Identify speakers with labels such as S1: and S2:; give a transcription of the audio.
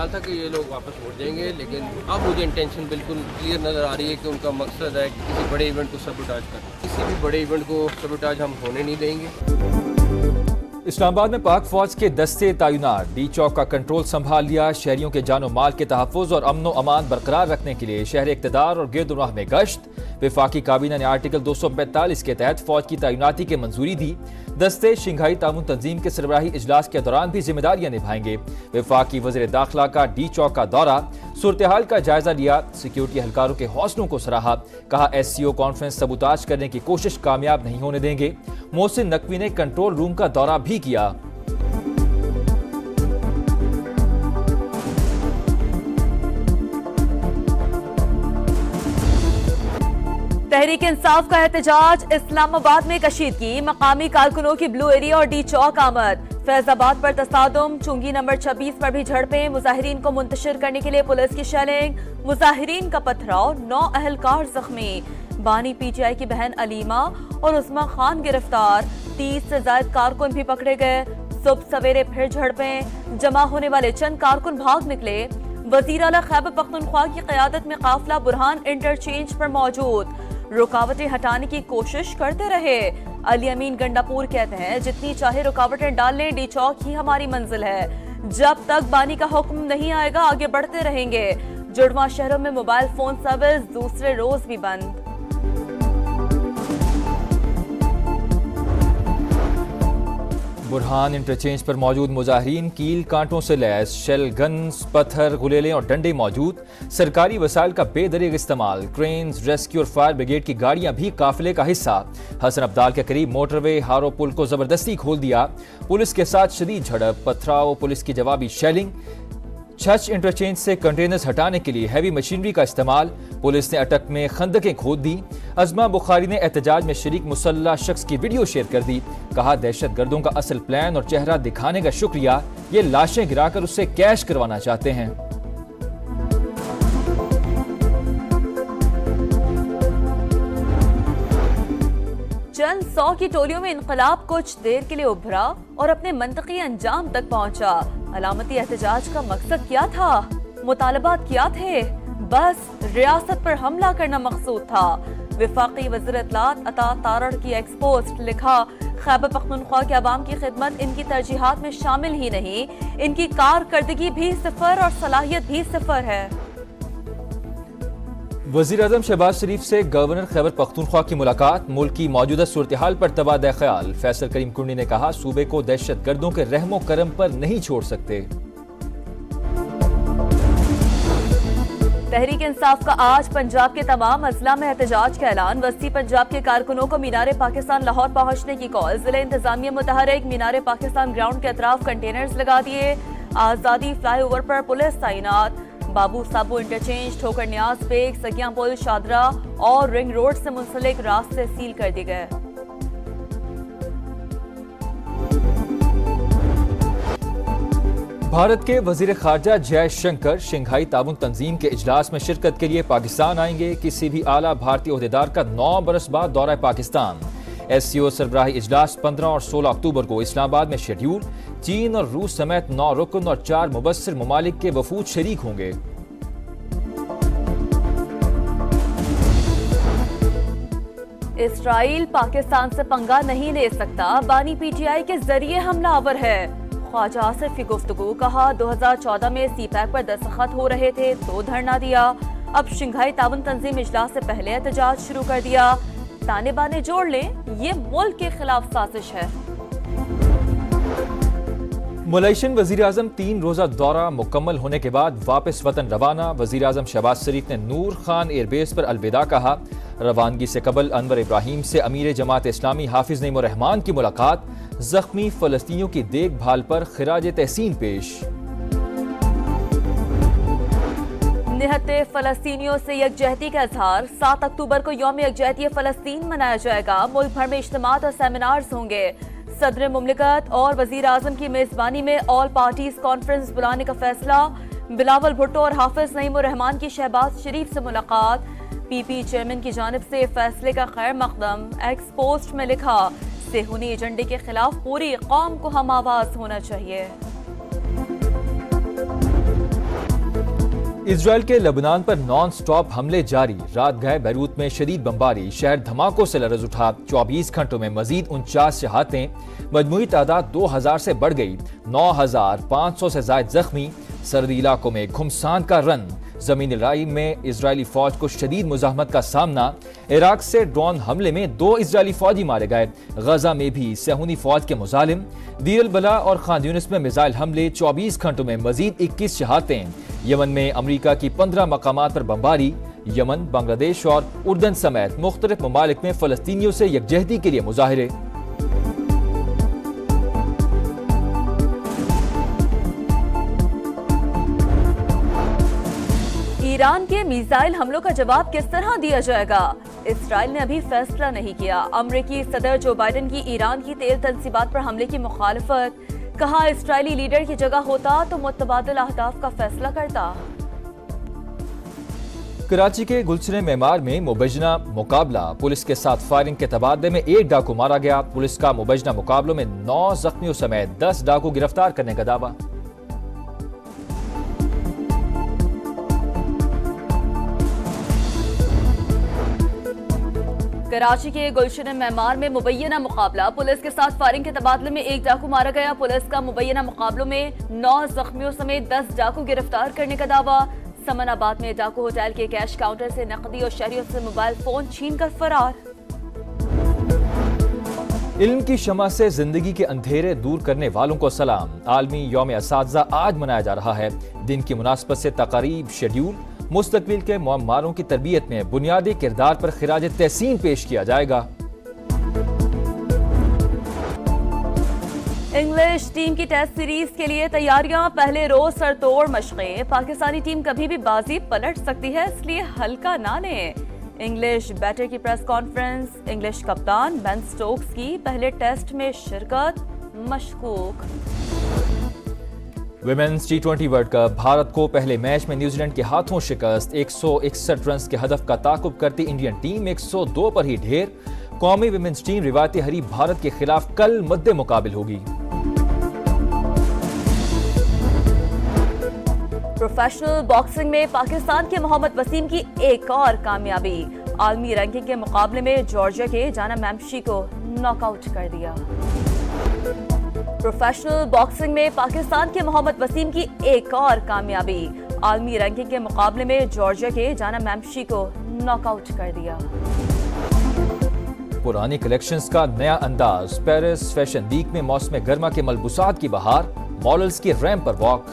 S1: ख्याल था कि ये लोग वापस वोट देंगे, लेकिन अब मुझे इंटेंशन बिल्कुल क्लियर नज़र आ रही है कि उनका मकसद है कि किसी बड़े इवेंट को सबुटाज करना। किसी भी बड़े इवेंट को सबुटाज हम होने नहीं देंगे।
S2: इस्लामाबाद में पाक फौज के दस्ते तैनात, डी चौक का कंट्रोल संभाल लिया। शहरियों के जानो माल के तहफ़्फ़ुज़ और अमन अमान बरकरार रखने के लिए शहर इक़्तिदार और गिरदुराह में गश्त। वफाकी काबीना ने आर्टिकल 245 के तहत फौज की तैनाती की मंजूरी दी। दस्ते शंघाई ताउन तंजीम के सरबराही इजलास के दौरान भी जिम्मेदारियां निभाएंगे। वफाकी वज़ीर दाखिला का डी चौक का दौरा, सूरत हाल का जायजा लिया। सिक्योरिटी एहलकारों के हौसलों को सराहा। कहा SCO कॉन्फ्रेंस सबूताज करने की कोशिश कामयाब नहीं होने देंगे। मोहसिन नकवी ने कंट्रोल रूम का दौरा भी किया।
S3: तहरीक इंसाफ का एहतजाज, इस्लामाबाद में कशीदगी, मकामी कारकुनों की ब्लू एरिया और डी चौक आमद। फैजाबाद पर तसादुम, चुंगी नंबर 26 पर भी झड़पें। मुजाहिरीन को मुंतशिर करने के लिए पुलिस की शेलिंग, मुजाहिरीन का पथराव, 9 अहलकार जख्मी। बानी PTI की बहन अलीमा और उस्मा खान गिरफ्तार। 30 से ज्यादा कारकुन भी पकड़े गए। सुबह सवेरे फिर झड़पें, जमा होने वाले चंद कारकुन भाग निकले। वजीर आला खैबर पख्तूनख्वा की क़यादत में काफिला बुरहान इंटरचेंज पर मौजूद, रुकावटें हटाने की कोशिश करते रहे। अली अमीन गंडापुर कहते हैं, जितनी चाहे रुकावटें डाल लें, डी चौक ही हमारी मंजिल है। जब तक बानी का हुक्म नहीं आएगा आगे बढ़ते रहेंगे। जुड़वा शहरों में मोबाइल फोन सर्विस दूसरे रोज भी बंद।
S2: बुरहान इंटरचेंज पर मौजूद मुजाहिरीन कील कांटों से लैस, शेल गन्स, पत्थर, गुलेलें और डंडे मौजूद। सरकारी वसाइल का बेदरीग इस्तेमाल, क्रेन्स, रेस्क्यू और फायर ब्रिगेड की गाड़ियां भी काफिले का हिस्सा। हसन अब्दाल के करीब मोटरवे हारो पुल को जबरदस्ती खोल दिया। पुलिस के साथ शदीद झड़प, पथराव, पुलिस की जवाबी शेलिंग। छछ इंटरचेंज से कंटेनर्स हटाने के लिए हैवी मशीनरी का इस्तेमाल। पुलिस ने अटक में खंदकें खोद दी। अजमा बुखारी ने एहतजाज में शरीक मुसल्लह शख्स की वीडियो शेयर कर दी। कहा, दहशत गर्दों का असल प्लान और चेहरा दिखाने का शुक्रिया, ये लाशें गिराकर उससे कैश करवाना चाहते हैं।
S3: चंद 100 की टोलियों में इनकलाब कुछ देर के लिए उभरा और अपने मंतकी अंजाम तक पहुंचा। अलामती एहतजाज का मकसद क्या था? मुतालबात क्या थे? बस रियासत पर हमला करना मकसूद था। वफाकी वज़ीर इत्तलात अता तारड़ की एक्सपोस्ट लिखा, खैबर पख्तूनख्वा के अवाम की खिदमत इनकी तरजीहात में शामिल ही नहीं, इनकी कारकर्दगी भी सिफर और सलाहियत भी सिफर है।
S2: वज़ीर आज़म शहबाज शरीफ से गवर्नर खैबर पख्तूनख्वा की मुलाकात, मुल्क की मौजूदा सूरत हाल पर तबादला ख्याल। फैसल करीम कुंडी ने कहा, सूबे को दहशत गर्दों के रहमो करम पर नहीं छोड़ सकते।
S3: तहरीक इंसाफ का आज पंजाब के तमाम अजला में एहतजाज का ऐलान। वस्ती पंजाब के कारकुनों को मीनारे पाकिस्तान लाहौर पहुंचने की कॉल। जिला इंतजामिया मुतहरिक, मीनारे पाकिस्तान ग्राउंड के अतराफ कंटेनर्स लगा दिए। आजादी फ्लाईओवर पर पुलिस तैनात। बाबू साबू इंटरचेंज, ठोकर न्याज बेग, सगिया पुल, शादरा और रिंग रोड से मुंसलिक रास्ते सील कर दिए गए।
S2: भारत के वजीर खारजा जयशंकर शंघाई ताउन तंजीम के इजलास में शिरकत के लिए पाकिस्तान आएंगे। किसी भी आला भारतीय ओहदेदार का 9 बरस बाद दौरा पाकिस्तान। SCO सरबराही इजलास 15 और 16 अक्टूबर को इस्लामाबाद में शेड्यूल। चीन और रूस समेत 9 रुकन और 4 मुबस्सिर ममालिक के वफूद शरीक होंगे।
S3: इसराइल पाकिस्तान से पंगा नहीं ले सकता, बानी PTI के जरिए हमलावर है। ख्वाजा आसिफ की गुफ्तगू, कहा 2014 में CPAC पर दस्तखत हो रहे थे तो धरना दिया, अब शंघाई ताउन तंजीम इजलास से पहले एहतजाज शुरू कर दिया। ताने बाने जोड़ लें, ये मुल्क के खिलाफ साजिश है।
S2: मलेशियन वजीर आजम 3 रोजा दौरा मुकम्मल होने के बाद वापस वतन रवाना। वजीर आजम शहबाज शरीफ ने नूर खान एयरबेस पर अलविदा कहा। रवानगी से कबल अनवर इब्राहिम से अमीर जमात इस्लामी हाफिज नईम रहमान की मुलाकात। जख्मी फलस्तीनियों की देखभाल पर खिराज तहसीन पेश।
S3: निहत्ते फलस्तीनियों से यकजहती का इजहार। 7 अक्टूबर को यौम यकजहती फलस्तीन मनाया जाएगा। मुल्क भर में इज्तिमात और सेमिनार्स होंगे। सदर मुमलिकत और वजीर आजम की मेजबानी में ऑल पार्टीज कॉन्फ्रेंस बुलाने का फैसला। बिलावल भुट्टो और हाफिज नईम रहमान की शहबाज शरीफ से मुलाकात। PP चेयरमैन की जानिब से फैसले का खैर मकदम। एक्स पोस्ट में लिखा, सेहूनी एजेंडे के खिलाफ पूरी कौम को हम आवाज होना चाहिए।
S2: इजराइल के लेबनान पर नॉन स्टॉप हमले जारी। रात गए बैरूत में शदीद बमबारी, शहर धमाकों से लरज उठा। 24 घंटों में मजीद 49 शहादतें, मजमूई तादाद 2000 से बढ़ गई। 9500 से ज्यादा जख्मी। सरहदी इलाकों में घुमसान का रन। जमीनी लड़ाई में इजरायली फौज को शदीद मुजाहमत का सामना। इराक से ड्रोन हमले में 2 इजरायली फौजी मारे गए। गजा में भी सेहूनी फौज के मुजालिम। दीर बला और खान यूनिस में मिसाइल हमले। 24 घंटों में मजीद 21 शहादतें। यमन में अमरीका की 15 मकामात पर बमबारी। यमन, बांग्लादेश और उर्दन समेत मुख्तलिफ ममालिक में फलस्तीनियों से यकजहती के लिए मुजाहिरे।
S3: ईरान के मिसाइल हमलों का जवाब किस तरह दिया जाएगा? इसराइल ने अभी फैसला नहीं किया। अमेरिकी सदर जो बाइडेन की ईरान की तेल तंसीबात पर हमले की मुखालफत। कहा, इसराइली लीडर की जगह होता तो मुतबादिल अहदाफ का फैसला करता।
S2: कराची के गुलशन मेमार में मुबैजना मुकाबला। पुलिस के साथ फायरिंग के तबादले में 1 डाकू मारा गया। पुलिस का मुबैजना मुकाबलों में 9 जख्मियों समेत 10 डाकू गिरफ्तार करने का दावा।
S3: कराची के गुलशन मेमार में मुबैना मुकाबला। पुलिस के साथ फायरिंग के तबादले में 1 डाकू मारा गया। पुलिस का मुबैना मुकाबलों में 9 जख्मियों समेत 10 डाकू गिरफ्तार करने का दावा। समनाबाद में डाकू होटल के कैश काउंटर से नकदी और शहरियों से मोबाइल फोन छीनकर फरार।
S2: इल्म की शमा से जिंदगी के अंधेरे दूर करने वालों को सलाम। आलमी यौम असातिज़ा आज मनाया जा रहा है। दिन की मुनासबत से तकारीब, शेड्यूल, मुस्तकबिल के मुअम्मारों की तरबियत में बुनियादी किरदार पर खिराज तहसीन पेश किया जाएगा।
S3: इंग्लिश टीम की टेस्ट सीरीज के लिए तैयारियां। पहले रोज सरतोड़ मशक़ें। पाकिस्तानी टीम कभी भी बाजी पलट सकती है, इसलिए हल्का ना लें। इंग्लिश बैटर की प्रेस कॉन्फ्रेंस। इंग्लिश कप्तान बेन स्टोक्स की पहले टेस्ट में शिरकत मशकूक।
S2: Women's T20 world cup. Bharat को पहले मैच में न्यूजीलैंड के हाथों शिकस्त। 161 रन के हदफ का ताकुब करती इंडियन टीम 102 पर ही ढेर। कौमी विमेंस टीम रिवायती हरीफ भारत के खिलाफ कल मद्दे मुकाबिल होगी।
S3: प्रोफेशनल बॉक्सिंग में पाकिस्तान के मोहम्मद वसीम की एक और कामयाबी। आलमी रैंकिंग के मुकाबले में जॉर्जिया के जाना मैम्शी को नॉकआउट कर दिया। प्रोफेशनल बॉक्सिंग में पाकिस्तान के मोहम्मद वसीम की एक और कामयाबी। आलमी रैंकिंग के मुकाबले में जॉर्जिया के जाना मैम्शी को नॉकआउट कर दिया।
S2: पुरानी कलेक्शंस का नया अंदाज। पेरिस फैशन वीक में मौसम गर्मा के मलबूसात की बहार। मॉडल्स की रैंप पर वॉक।